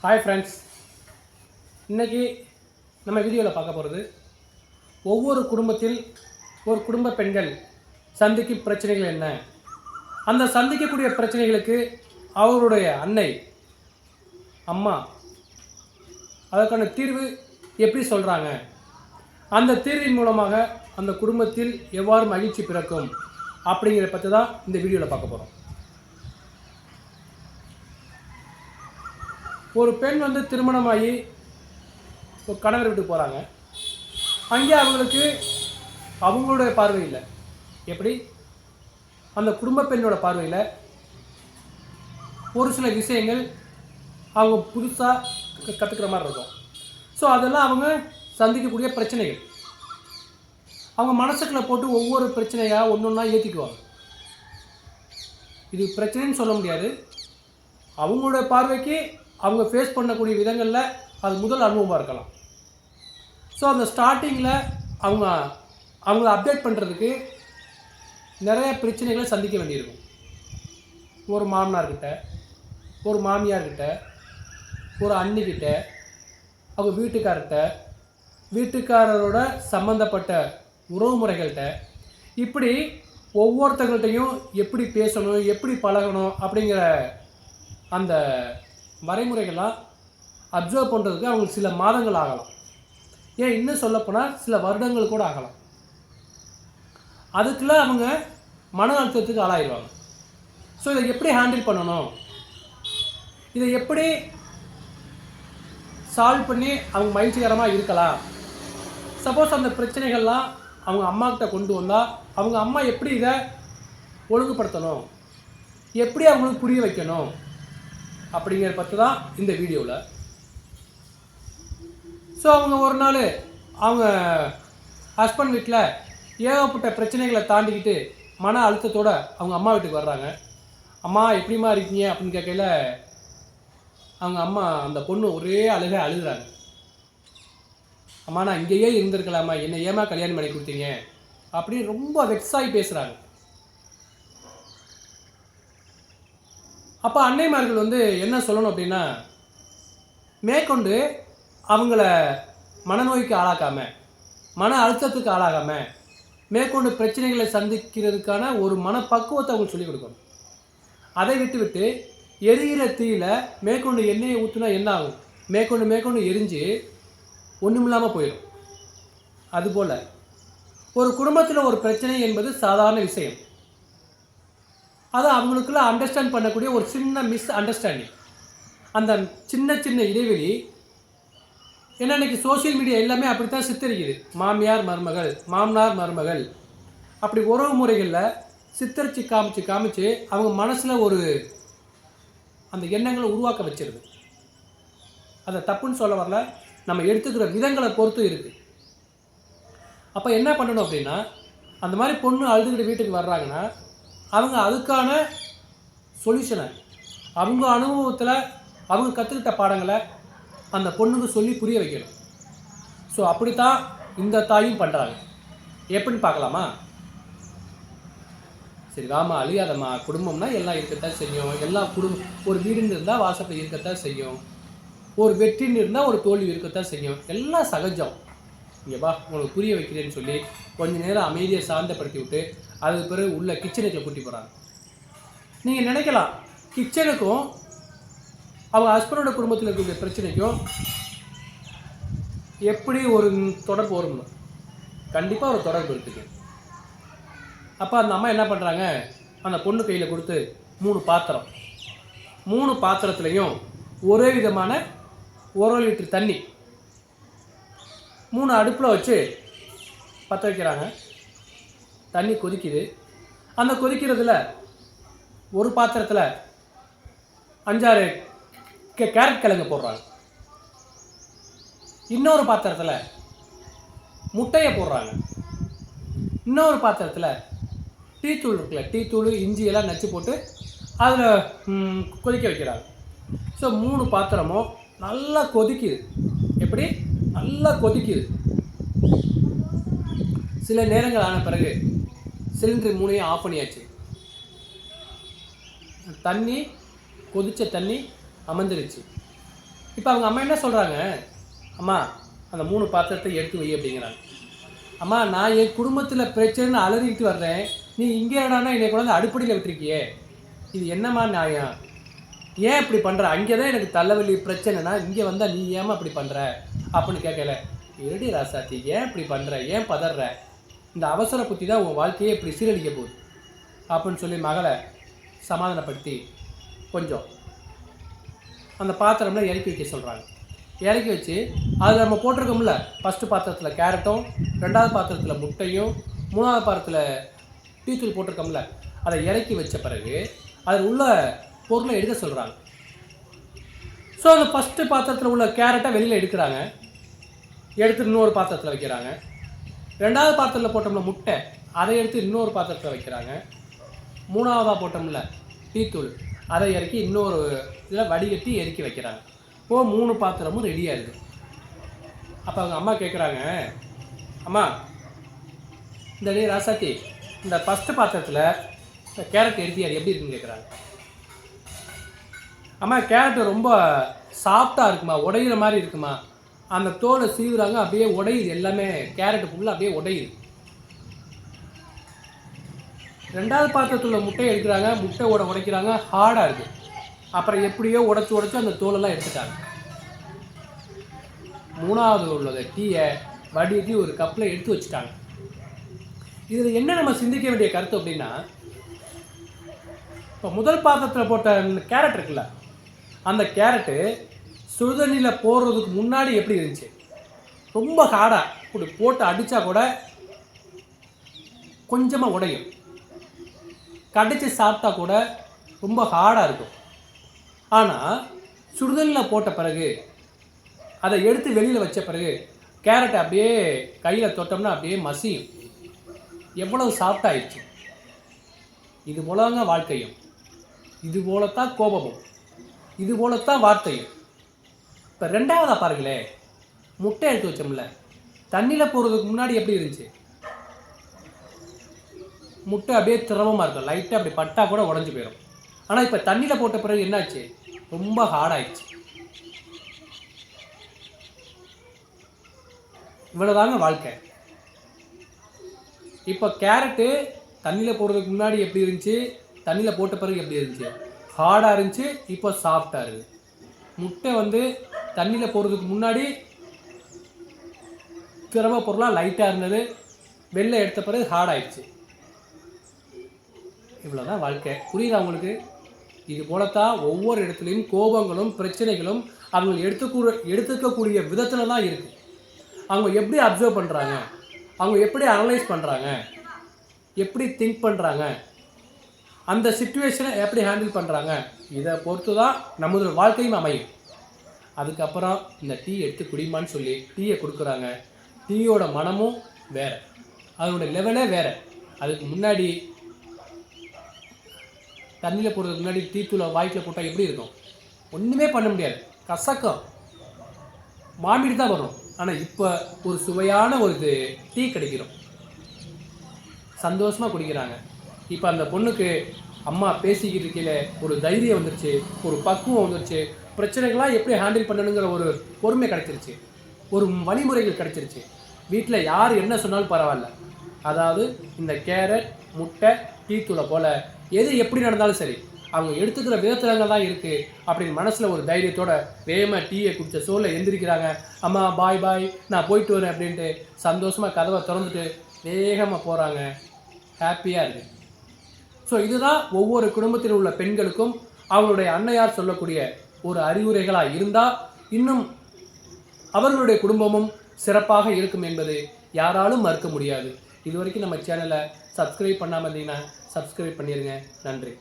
Hi friends, இன்றைக்கி நம்ம வீடியோவில் பார்க்க போகிறது ஒவ்வொரு குடும்பத்தில் ஒரு குடும்ப பெண்கள் சந்திக்கும் பிரச்சனைகள் என்ன, அந்த சந்திக்கக்கூடிய பிரச்சனைகளுக்கு அவருடைய அன்னை அம்மா அதற்கான தீர்வு எப்படி சொல்கிறாங்க, அந்த தீர்வின் மூலமாக அந்த குடும்பத்தில் எவ்வாறு மகிழ்ச்சி பிறக்கும் அப்படிங்கிறத பற்றி தான் இந்த வீடியோவில் பார்க்க போகிறோம். ஒரு பெண் திருமணமாகி ஒரு கணவர் வீட்டுக்கு போகிறாங்க. அங்கே அவங்களுக்கு அவங்களுடைய பார்வை இல்லை, எப்படி அந்த குடும்ப பெண்ணோட பார்வையில் ஒரு சில விஷயங்கள் அவங்க புதுசாக கற்றுக்கிற மாதிரி இருக்கும். ஸோ அதெல்லாம் அவங்க சந்திக்கக்கூடிய பிரச்சனைகள். அவங்க மனசுக்குள்ளே போட்டு ஒவ்வொரு பிரச்சனையாக ஒன்று ஒன்றா ஏற்றிக்குவாங்க. இது பிரச்சனைன்னு சொல்ல முடியாது. அவங்களோட பார்வைக்கு அவங்க ஃபேஸ் பண்ணக்கூடிய விதங்களில் அது முதல் அனுபவமாக இருக்கலாம். ஸோ அந்த ஸ்டார்டிங்கில் அவங்கள அப்டேட் பண்ணுறதுக்கு நிறைய பிரச்சனைகளை சந்திக்க வேண்டியிருக்கும். ஒரு மாமனார்கிட்ட, ஒரு மாமியார்கிட்ட, ஒரு அண்ணிக்கிட்ட, அவங்க வீட்டுக்காரரோட சம்மந்தப்பட்ட உறவு முறைகள்கிட்ட, இப்படி ஒவ்வொருத்தங்கள்ட்டையும் எப்படி பேசணும், எப்படி பழகணும் அப்படிங்கிற அந்த வரைமுறைகள்லாம் அப்சர்வ் பண்ணுறதுக்கு அவங்களுக்கு சில மாதங்கள் ஆகலாம். ஏன் இன்னும் சொல்லப்போனால் சில வருடங்கள் கூட ஆகலாம். அதுக்குள்ளே அவங்க மன அழுத்தத்துக்கு ஆளாயிடுவாங்க. ஸோ இதை எப்படி ஹேண்டில் பண்ணணும், இதை எப்படி சால்வ் பண்ணி அவங்க மகிழ்ச்சிகரமாக இருக்கலாம். சப்போஸ் அந்த பிரச்சனைகள்லாம் அவங்க அம்மாக்கிட்ட கொண்டு வந்தால் அவங்க அம்மா எப்படி இதை ஒழுங்குபடுத்தணும், எப்படி அவங்களுக்கு புரிய வைக்கணும் அப்படிங்கிற பற்றி தான் இந்த வீடியோவில். ஸோ அவங்க ஒரு நாள் அவங்க ஹஸ்பண்ட் வீட்டில் ஏகப்பட்ட பிரச்சனைகளை தாண்டிக்கிட்டு மன அழுத்தத்தோடு அவங்க அம்மா வீட்டுக்கு வர்றாங்க. அம்மா எப்படிமா இருக்கீங்க அப்படின்னு கேட்கல அவங்க அம்மா அந்த பொண்ணு ஒரே அழுகுறாங்க. அம்மா நான் இங்கேயே இருந்திருக்கலாமா, என்னை ஏமா கல்யாணம் பண்ணி கொடுத்தீங்க அப்படின்னு ரொம்ப வெக்ஸாகி பேசுகிறாங்க. அப்போ அன்னைமார்கள் என்ன சொல்லணும் அப்படின்னா, மேற்கொண்டு அவங்கள மனநோய்க்கு ஆளாக்காமல், மன அழுத்தத்துக்கு ஆளாகாமல், மேற்கொண்டு பிரச்சனைகளை சந்திக்கிறதுக்கான ஒரு மனப்பக்குவத்தை அவங்களுக்கு சொல்லிக் கொடுக்கணும். அதை விட்டு எரிகிற தீயில மேற்கொண்டு எண்ணெயை ஊற்றுனா என்ன ஆகும், மேற்கொண்டு எரிஞ்சு ஒன்றுமில்லாமல் போயிடும். அதுபோல் ஒரு குடும்பத்தில் ஒரு பிரச்சனை என்பது சாதாரண விஷயம். அதை அவங்களுக்குள்ள அண்டர்ஸ்டாண்ட் பண்ணக்கூடிய ஒரு சின்ன மிஸ் அண்டர்ஸ்டாண்டிங், அந்த சின்ன சின்ன இடைவெளி. ஏன்னா இன்றைக்கி சோசியல் மீடியா எல்லாமே அப்படித்தான் சித்தரிக்குது. மாமியார் மருமகள், மாமனார் மருமகள், அப்படி உறவு முறைகளில் சித்தரித்து காமிச்சு அவங்க மனசில் ஒரு அந்த எண்ணங்களை உருவாக்க வச்சிருது. அதை தப்புன்னு சொல்ல வரல, நம்ம எடுத்துக்கிற விதங்களை பொறுத்து இருக்குது. அப்போ என்ன பண்ணணும் அப்படின்னா, அந்த மாதிரி பொண்ணு அழுதுகிட்டு வீட்டுக்கு வர்றாங்கன்னா அவங்க அதுக்கான சொல்யூஷனை அவங்க அனுபவத்தில் அவங்க கற்றுக்கிட்ட பாடங்களை அந்த பொண்ணுக்கு சொல்லி புரிய வைக்கணும். ஸோ அப்படித்தான் இந்த தாயும் பண்ணுறாங்க. எப்படின்னு பார்க்கலாமா? சரி வாமா, அழியாதம்மா, குடும்பம்னா எல்லாம் இருக்கத்தான் செய்யும். ஒரு வீடுன்னு இருந்தால் வாசப்படி இருக்கத்தான் செய்யும், ஒரு வெற்றின்னு இருந்தால் ஒரு தோல்வி இருக்கத்தான் செய்யும், எல்லாம் சகஜம். இங்கே வா, உங்களுக்கு புரிய வைக்கிறேன்னு சொல்லி கொஞ்ச நேரம் அமைதியை சாந்தப்படுத்தி விட்டு அதுக்கு பிறகு உள்ள கிச்சனுக்கு கூட்டி போகிறாங்க. நீங்கள் நினைக்கலாம், கிச்சனுக்கும் அவங்க ஹஸ்பண்டோட குடும்பத்தில் இருக்கக்கூடிய பிரச்சனைக்கும் எப்படி ஒரு தொடர்பு வரும்? கண்டிப்பாக ஒரு தொடர்பு இருக்குது. அப்போ அந்த அம்மா என்ன பண்ணுறாங்க, அந்த பொண்ணு கையில் கொடுத்து 3 பாத்திரத்துலையும் ஒரே விதமான 1 லிட்டர் தண்ணி 3 அடுப்பில் வச்சு பற்ற வைக்கிறாங்க. தண்ணி கொதிக்குது. அந்த கொதிக்கிறதுல ஒரு பாத்திரத்தில் 5-6 கேரட் கிழங்கு போடுறாங்க. இன்னொரு பாத்திரத்தில் முட்டையை போடுறாங்க. இன்னொரு பாத்திரத்தில் டீத்தூள் இருக்குல்ல, டீத்தூள் இஞ்சி எல்லாம் நச்சு போட்டு அதில் கொதிக்க வைக்கிறாங்க. ஸோ 3 பாத்திரமும் நல்லா கொதிக்குது. எப்படி நல்லா கொதிக்குது. சில நேரங்கள் ஆன பிறகு சிலிண்டர் 3ஐயும் ஆஃப் பண்ணியாச்சு. தண்ணி கொதித்த தண்ணி அமர்ந்துருச்சு. இப்போ அவங்க அம்மா என்ன சொல்கிறாங்க, அம்மா அந்த 3 பாத்திரத்தை எடுத்து வை அப்படிங்கிறாங்க. அம்மா நான் என் குடும்பத்தில் பிரச்சனைன்னு அலறிக்கிட்டு வர்றேன், நீ இங்கே என்னடான்னா என்னை கொண்டாந்து அடுப்படியில் விட்டுருக்கியே, இது என்னம்மா நியாயம்? ஏன் இப்படி பண்ணுற? அங்கே தான் எனக்கு தலைவலி பிரச்சனைனா இங்கே வந்தால் நீ ஏமா இப்படி பண்ணுற அப்படின்னு கேட்கல. இருடி ராசாத்தி, ஏன் இப்படி பண்ணுற, ஏன் பதற, இந்த அவசர புத்தி தான் உன் வாழ்க்கையே இப்படி சீரழிக்க போகுது அப்படின்னு சொல்லி மகளை சமாதானப்படுத்தி கொஞ்சம் அந்த பாத்திரம்லாம் இறக்கி வைக்க சொல்கிறாங்க. இறக்கி வச்சு அதில் நம்ம போட்டிருக்கோம்ல, ஃபஸ்ட்டு பாத்திரத்தில் கேரட்டும், 2வது பாத்திரத்தில் முட்டையும், 3வது பாத்திரத்தில் டீத்தூள் போட்டிருக்கோம்ல, அதை இறக்கி வச்ச பிறகு அதில் உள்ள பொருளை எடுக்க சொல்கிறாங்க. ஸோ அந்த ஃபஸ்ட்டு பாத்திரத்தில் உள்ள கேரட்டை வெளியில் எடுக்கிறாங்க, எடுத்து இன்னொரு பாத்திரத்தில் வைக்கிறாங்க. 2வது பாத்திரத்தில் போட்டோம்ல முட்டை, அதை எடுத்து இன்னொரு பாத்திரத்தில் வைக்கிறாங்க. 3வதாக போட்டோம்ல டீத்தூள், அதை இறக்கி இன்னொரு இதில் வடிகட்டி இறக்கி வைக்கிறாங்க. 3 பாத்திரமும் ரெடியாக இருக்குது. அப்போ அவங்க அம்மா கேட்குறாங்க, அம்மா இந்த நீ ராசாத்தி இந்த ஃபஸ்ட்டு பாத்திரத்தில் இந்த கேரட் எடுத்து எப்படி இருக்குன்னு கேட்குறாங்க. அம்மா கேரட்டு ரொம்ப சாஃப்டாக இருக்குமா, உடையிற மாதிரி இருக்குமா, அந்த தோலை சீவுறாங்க, அப்படியே உடையுது, எல்லாமே கேரட்டு ஃபுல்லாக அப்படியே உடையுது. 2வது பாத்திரத்தில் முட்டையை எடுக்கிறாங்க, முட்டை உடைக்கிறாங்க, ஹார்டாக இருக்குது. அப்புறம் எப்படியோ உடச்சி அந்த தோலெல்லாம் எடுத்துட்டாங்க. 3வது உள்ளதை டீயை வடிகட்டி ஒரு கப்பில் எடுத்து வச்சுட்டாங்க. இதில் என்ன நம்ம சிந்திக்க வேண்டிய கருத்து அப்படின்னா, இப்போ முதல் பாத்திரத்தில் போட்ட கேரட் இருக்குல்ல, அந்த கேரட்டு சுடுதண்ணியில் போடுறதுக்கு முன்னாடி எப்படி இருந்துச்சு, ரொம்ப ஹார்டாக இப்படி போட்டு அடித்தா கூட கொஞ்சமாக உடையும், கடிச்சு சாப்பிட்டா கூட ரொம்ப ஹார்டாக இருக்கும். ஆனால் சுடுதண்ணியில் போட்ட பிறகு அதை எடுத்து வெளியில் வச்ச பிறகு கேரட்டை அப்படியே கையில் தொட்டோம்னா அப்படியே மசியும், எவ்வளவு சாஃப்டாகிடுச்சு. இது போலங்க வாழ்க்கையும், இது போலத்தான் கோபமும், இது போலத்தான் வார்த்தையும். இப்போ 2வதாக பாருங்களே, முட்டை எடுத்து வச்சோம்ல, தண்ணியில் போடுறதுக்கு முன்னாடி எப்படி இருந்துச்சு, முட்டை அப்படியே திரவமாக இருக்கும், லைட்டாக அப்படி பட்டா கூட உடஞ்சி போயிடும். ஆனால் இப்போ தண்ணியில் போட்ட பிறகு என்னாச்சு, ரொம்ப ஹார்டாகிடுச்சு. இவ்வளோதாங்க வாழ்க்கை. இப்போ கேரட்டு தண்ணியில் போடுறதுக்கு முன்னாடி எப்படி இருந்துச்சு, தண்ணியில் போட்ட பிறகு எப்படி இருந்துச்சு, ஹார்டாக இருந்துச்சு, இப்போ சாஃப்டாக இருக்குது. முட்டை தண்ணியில் போடுறதுக்கு முன்னாடி திரவ பொருளாக லைட்டாக இருந்தது, வெளில எடுத்த பிறகு ஹார்டாகிடுச்சு. இவ்வளோதான் வாழ்க்கை. புரியுதா உங்களுக்கு? இது போலத்தான் ஒவ்வொரு இடத்துலையும் கோபங்களும் பிரச்சனைகளும் அவங்க எடுத்துக்கக்கூடிய விதத்தில் தான் இருக்குது. அவங்க எப்படி அப்சர்வ் பண்ணுறாங்க, அவங்க எப்படி அனலைஸ் பண்ணுறாங்க, எப்படி திங்க் பண்ணுறாங்க, அந்த சிச்சுவேஷனை எப்படி ஹேண்டில் பண்ணுறாங்க, இதை பொறுத்து தான் நமது வாழ்க்கையும் அமையும். அதுக்கப்புறம் இந்த டீ எடுத்து குடிமான்னு சொல்லி டீயை கொடுக்குறாங்க. டீயோட மனமும் வேறு, அதோட லெவலே வேறு. அதுக்கு முன்னாடி தண்ணியில் போடுறதுக்கு முன்னாடி டீத்தூளை வாய்க்கில் போட்டால் எப்படி இருக்கும், ஒன்றுமே பண்ண முடியாது, கசக்கம், மாமிட்டு தான் வரும். ஆனால் இப்போ ஒரு சுவையான ஒரு டீ கிடைக்கிறோம், சந்தோஷமாக குடிக்கிறாங்க. இப்போ அந்த பொண்ணுக்கு அம்மா பேசிக்கிட்டு இருக்கையில் ஒரு தைரியம் வந்துருச்சு, ஒரு பக்குவம் வந்துருச்சு, பிரச்சனைகள்லாம் எப்படி ஹேண்டில் பண்ணணுங்கிற ஒரு பொறுமை கிடைச்சிருச்சு, ஒரு வழிமுறைகள் கிடைச்சிருச்சு. வீட்டில் யார் என்ன சொன்னாலும் பரவாயில்ல, அதாவது இந்த கேரட் முட்டை டீத்தூளை போல் எது எப்படி நடந்தாலும் சரி அவங்க எடுத்துக்கிற விதத்திலங்க தான் இருக்குது அப்படின்னு மனசில் ஒரு தைரியத்தோட வேகமாக டீயை குடித்த சோலில் எந்திரிக்கிறாங்க. அம்மா பாய் பாய், நான் போயிட்டு வரேன் அப்படின்ட்டு சந்தோஷமாக கதவை திறந்துட்டு வேகமாக போகிறாங்க. ஹாப்பியாக இருக்குது. ஸோ இதுதான் ஒவ்வொரு குடும்பத்தில் உள்ள பெண்களுக்கும் அவங்களுடைய அன்னையார் சொல்லக்கூடிய ஒரு அறிவுரைகளாக இருந்தால் இன்னும் அவர்களுடைய குடும்பமும் சிறப்பாக இருக்கும் என்பது யாராலும் மறுக்க முடியாது. இது வரைக்கும் நம்ம சேனலை சப்ஸ்கிரைப் பண்ணாமல் இருந்தீங்கன்னா சப்ஸ்கிரைப் பண்ணிடுங்க. நன்றி.